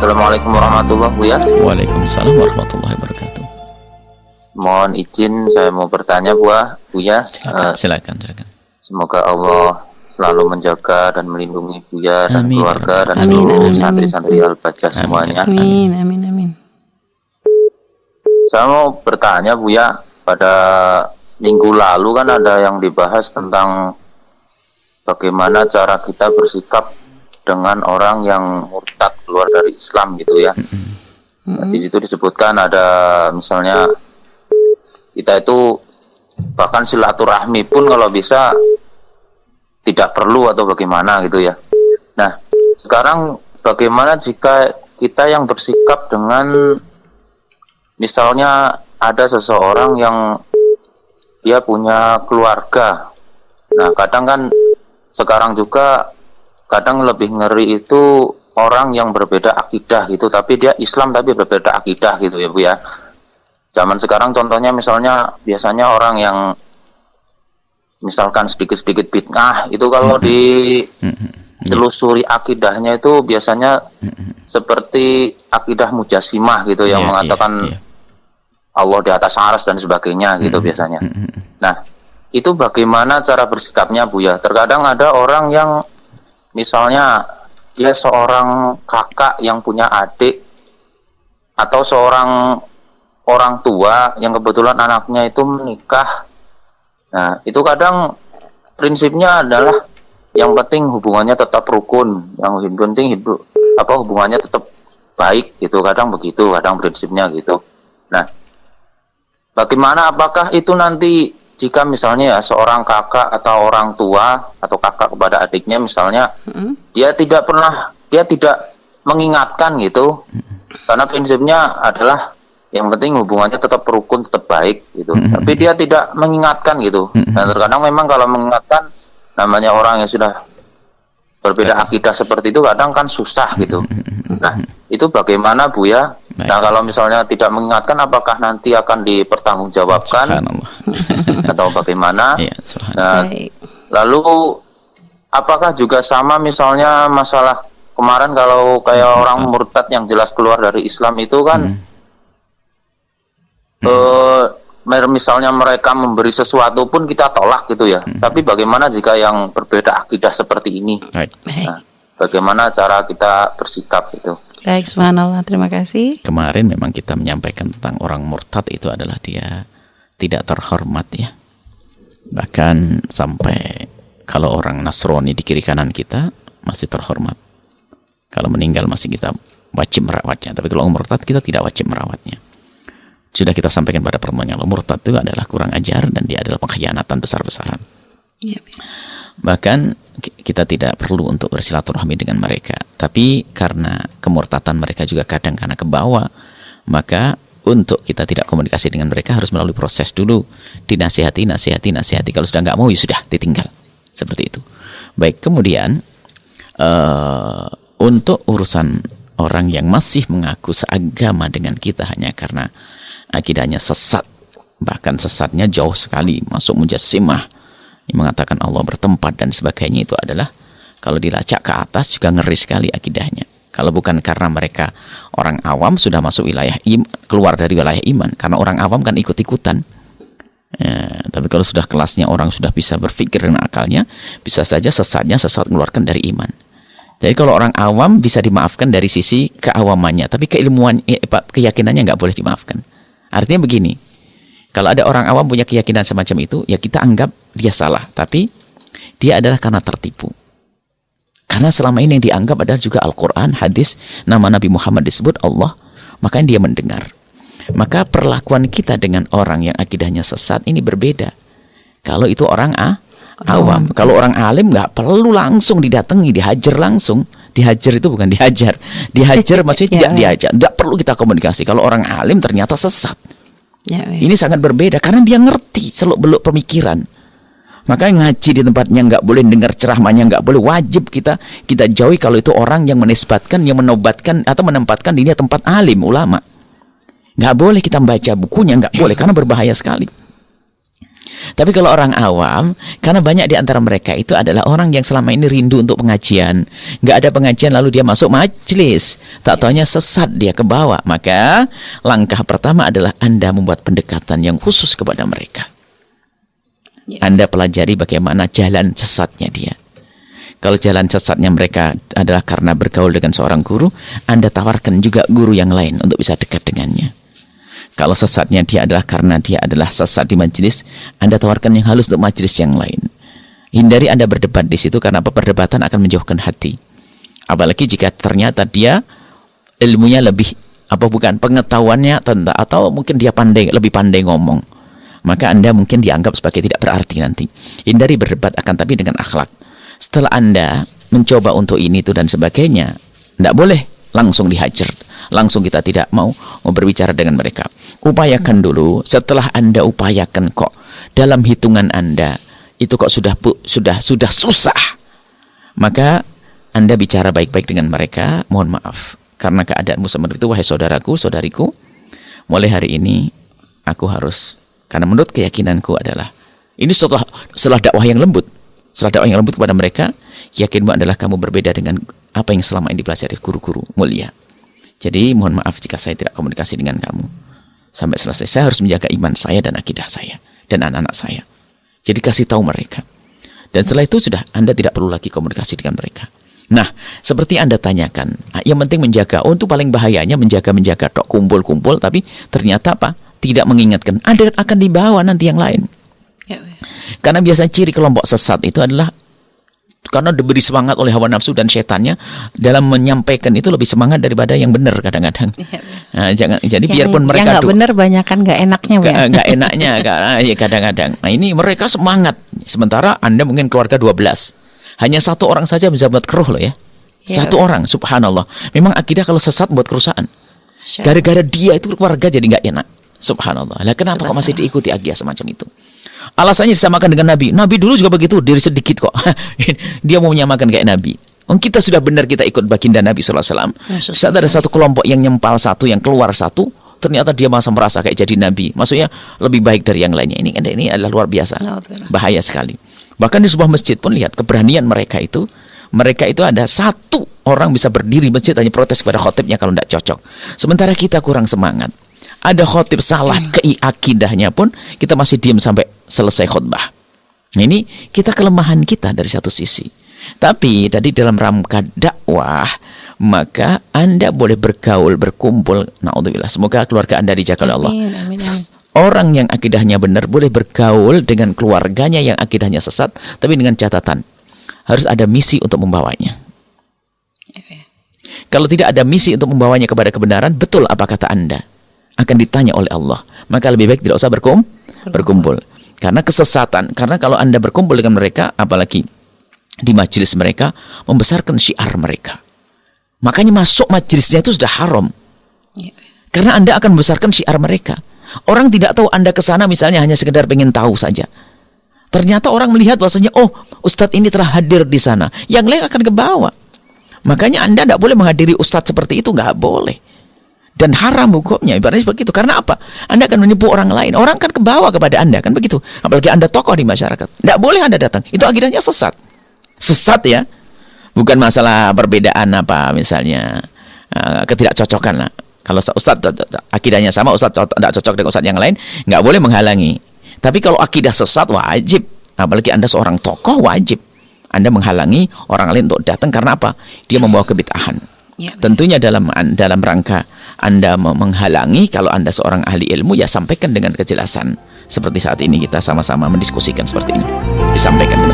Assalamualaikum warahmatullahi wabarakatuh. Waalaikumsalam warahmatullahi wabarakatuh. Mohon izin saya mau bertanya Buya. Silakan. Semoga Allah selalu menjaga dan melindungi Buya dan Amin. keluarga dan Amin. seluruh Amin. santri-santri Al-Bajah semuanya. Amin. Saya mau bertanya Buya, pada minggu lalu kan ada yang dibahas tentang bagaimana cara kita bersikap dengan orang yang murtad keluar dari Islam gitu ya. Di situ disebutkan ada misalnya kita itu bahkan silaturahmi pun kalau bisa tidak perlu atau bagaimana gitu ya. Nah, sekarang bagaimana jika kita yang bersikap dengan misalnya ada seseorang yang dia punya keluarga. Nah, kadang kan sekarang juga kadang lebih ngeri itu orang yang berbeda akidah gitu, tapi dia Islam tapi berbeda akidah gitu ya Bu ya. Zaman sekarang contohnya misalnya biasanya orang yang misalkan sedikit-sedikit bid'ah itu kalau ditelusuri akidahnya itu biasanya seperti akidah Mujassimah gitu yang mengatakan Allah di atas arsy dan sebagainya gitu biasanya. Nah, itu bagaimana cara bersikapnya Bu ya? Terkadang ada orang yang misalnya dia seorang kakak yang punya adik atau seorang orang tua yang kebetulan anaknya itu menikah. Nah, itu kadang prinsipnya adalah yang penting hubungannya tetap rukun, yang penting hubungannya tetap baik gitu. Kadang begitu, kadang prinsipnya gitu. Nah, bagaimana apakah itu nanti jika misalnya ya seorang kakak atau orang tua atau kakak kepada adiknya misalnya dia tidak mengingatkan gitu, karena prinsipnya adalah yang penting hubungannya tetap rukun, tetap baik gitu. Tapi dia tidak mengingatkan gitu. Dan terkadang memang kalau mengingatkan, namanya orang yang sudah berbeda akidah seperti itu kadang kan susah gitu. Nah, itu bagaimana Bu ya? Nah, kalau misalnya tidak mengingatkan, apakah nanti akan dipertanggungjawabkan atau bagaimana? Nah, lalu apakah juga sama misalnya masalah kemarin kalau kayak orang murtad yang jelas keluar dari Islam itu kan misalnya mereka memberi sesuatu pun kita tolak gitu ya. Tapi bagaimana jika yang berbeda akidah seperti ini? Nah, bagaimana cara kita bersikap itu? Baik, subhanallah, terima kasih. Kemarin memang kita menyampaikan tentang orang murtad itu adalah dia tidak terhormat ya. Bahkan sampai kalau orang Nasrani di kiri kanan kita masih terhormat. Kalau meninggal masih kita wajib merawatnya. Tapi kalau orang murtad kita tidak wajib merawatnya. Sudah kita sampaikan pada pertemuan yang lalu, murtad itu adalah kurang ajar dan dia adalah pengkhianatan besar-besaran. Bahkan kita tidak perlu untuk bersilaturahmi dengan mereka. Tapi karena kemurtatan mereka juga kadang karena kebawa, maka untuk kita tidak komunikasi dengan mereka harus melalui proses dulu. Dinasihati. Kalau sudah nggak mau, ya sudah ditinggal. Seperti itu. Baik, kemudian untuk urusan orang yang masih mengaku seagama dengan kita hanya karena akidahnya sesat, bahkan sesatnya jauh sekali, masuk Mujassimah yang mengatakan Allah bertempat dan sebagainya, itu adalah kalau dilacak ke atas juga ngeri sekali akidahnya. Kalau bukan karena mereka orang awam sudah masuk wilayah keluar dari wilayah iman, karena orang awam kan ikut-ikutan. Tapi kalau sudah kelasnya orang sudah bisa berpikir dengan akalnya, bisa saja sesat mengeluarkan dari iman. Jadi kalau orang awam bisa dimaafkan dari sisi keawamannya, tapi keyakinannya nggak boleh dimaafkan. Artinya begini, kalau ada orang awam punya keyakinan semacam itu, ya kita anggap dia salah, tapi dia adalah karena tertipu. Karena selama ini yang dianggap adalah juga Al-Quran, hadis, nama Nabi Muhammad disebut Allah, makanya dia mendengar. Maka perlakuan kita dengan orang yang akidahnya sesat ini berbeda. Kalau itu orang awam, kalau orang alim nggak perlu langsung didatangi, dihajar langsung. Dihajar itu bukan dihajar, maksudnya tidak dihajar, tidak perlu kita komunikasi. Kalau orang alim ternyata sesat, ini sangat berbeda karena dia ngerti seluk-beluk pemikiran. Makanya ngaji di tempatnya nggak boleh, dengar ceramahnya nggak boleh, wajib kita jauhi kalau itu orang yang menisbatkan, yang menobatkan atau menempatkan dirinya tempat alim ulama. Nggak boleh kita membaca bukunya, nggak boleh karena berbahaya sekali. Tapi kalau orang awam, karena banyak di antara mereka itu adalah orang yang selama ini rindu untuk pengajian, nggak ada pengajian lalu dia masuk majelis, tak taunya sesat dia ke bawah. Maka langkah pertama adalah Anda membuat pendekatan yang khusus kepada mereka. Anda pelajari bagaimana jalan sesatnya dia. Kalau jalan sesatnya mereka adalah karena bergaul dengan seorang guru, Anda tawarkan juga guru yang lain untuk bisa dekat dengannya. Kalau sesatnya dia adalah karena dia adalah sesat di majelis, Anda tawarkan yang halus untuk majelis yang lain. Hindari Anda berdebat di situ karena perdebatan akan menjauhkan hati. Apalagi jika ternyata dia ilmunya lebih pengetahuannya tentang, atau mungkin dia lebih pandai ngomong, maka Anda mungkin dianggap sebagai tidak berarti nanti. Hindari berdebat, akan tapi dengan akhlak. Setelah Anda mencoba untuk ini itu dan sebagainya, tidak boleh langsung dihajar. Langsung kita tidak mau berbicara dengan mereka. Upayakan dulu. Setelah Anda upayakan kok dalam hitungan Anda itu kok sudah susah, maka Anda bicara baik-baik dengan mereka. Mohon maaf karena keadaanmu seperti itu, wahai saudaraku, saudariku. Mulai hari ini aku harus, karena menurut keyakinanku adalah ini setelah dakwah yang lembut. Setelah dakwah yang lembut kepada mereka, yakinmu adalah kamu berbeda dengan apa yang selama ini dipelajari guru-guru mulia. Jadi mohon maaf jika saya tidak komunikasi dengan kamu sampai selesai. Saya harus menjaga iman saya dan akidah saya dan anak-anak saya. Jadi kasih tahu mereka. Dan setelah itu sudah Anda tidak perlu lagi komunikasi dengan mereka. Nah, seperti Anda tanyakan, yang penting menjaga. Untuk paling bahayanya menjaga tok, kumpul-kumpul tapi ternyata apa? Tidak mengingatkan. Anda akan dibawa nanti yang lain. Karena biasanya ciri kelompok sesat itu adalah karena diberi semangat oleh hawa nafsu dan setannya dalam menyampaikan itu lebih semangat daripada yang benar kadang-kadang. Nah, jadi biarpun mereka yang nggak benar banyak kan nggak enaknya, nggak enaknya kadang-kadang. Nah, ini mereka semangat, sementara Anda mungkin keluarga 12, hanya satu orang saja bisa buat keruh loh ya. Satu orang, subhanallah. Memang akidah kalau sesat buat kerusakan. Gara-gara dia itu keluarga jadi nggak enak. Subhanallah. Lah kenapa kok masih diikuti akidah semacam itu? Alasannya disamakan dengan Nabi. Nabi dulu juga begitu, diri sedikit kok. Dia mau menyamakan kayak Nabi. Kita sudah benar kita ikut baginda Nabi SAW. Saat ada satu kelompok yang nyempal satu, yang keluar satu, ternyata dia masa merasa kayak jadi Nabi. Maksudnya lebih baik dari yang lainnya. Ini adalah luar biasa. Bahaya sekali. Bahkan di sebuah masjid pun lihat keberanian mereka itu. Mereka itu ada satu orang bisa berdiri masjid hanya protes kepada khotibnya kalau tidak cocok. Sementara kita kurang semangat. Ada khotib salah keakidahnya pun kita masih diam sampai selesai khutbah. Ini kita kelemahan kita dari satu sisi. Tapi tadi dalam rangka dakwah, maka Anda boleh bergaul, berkumpul. Na'udzubillah. Semoga keluarga Anda dijaga oleh Allah. Amin. Orang yang akidahnya benar boleh bergaul dengan keluarganya yang akidahnya sesat, tapi dengan catatan harus ada misi untuk membawanya. Kalau tidak ada misi untuk membawanya kepada kebenaran, betul apa kata Anda? Akan ditanya oleh Allah. Maka lebih baik tidak usah berkumpul. Karena kesesatan. Karena kalau Anda berkumpul dengan mereka, apalagi di majelis mereka, membesarkan syiar mereka. Makanya masuk majelisnya itu sudah haram. Karena Anda akan membesarkan syiar mereka. Orang tidak tahu Anda ke sana misalnya hanya sekedar pengen tahu saja. Ternyata orang melihat bahwasanya, oh, Ustadz ini telah hadir di sana. Yang lain akan ke bawah. Makanya Anda tidak boleh menghadiri Ustadz seperti itu, nggak boleh. Dan haram hukumnya, ibaratnya begitu. Karena apa? Anda akan menipu orang lain. Orang kan ke bawah kepada Anda, kan begitu. Apalagi Anda tokoh di masyarakat. Tidak boleh Anda datang. Itu akidahnya sesat. Sesat ya. Bukan masalah perbedaan apa, misalnya ketidakcocokan lah. Kalau Ustadz akidahnya sama, Ustadz tidak cocok dengan Ustadz yang lain, nggak boleh menghalangi. Tapi kalau akidah sesat, wajib. Apalagi Anda seorang tokoh, wajib Anda menghalangi orang lain untuk datang. Karena apa? Dia membawa kebid'ahan. Tentunya dalam rangka Anda menghalangi. Kalau Anda seorang ahli ilmu, ya sampaikan dengan kejelasan. Seperti saat ini kita sama-sama mendiskusikan seperti ini, disampaikan.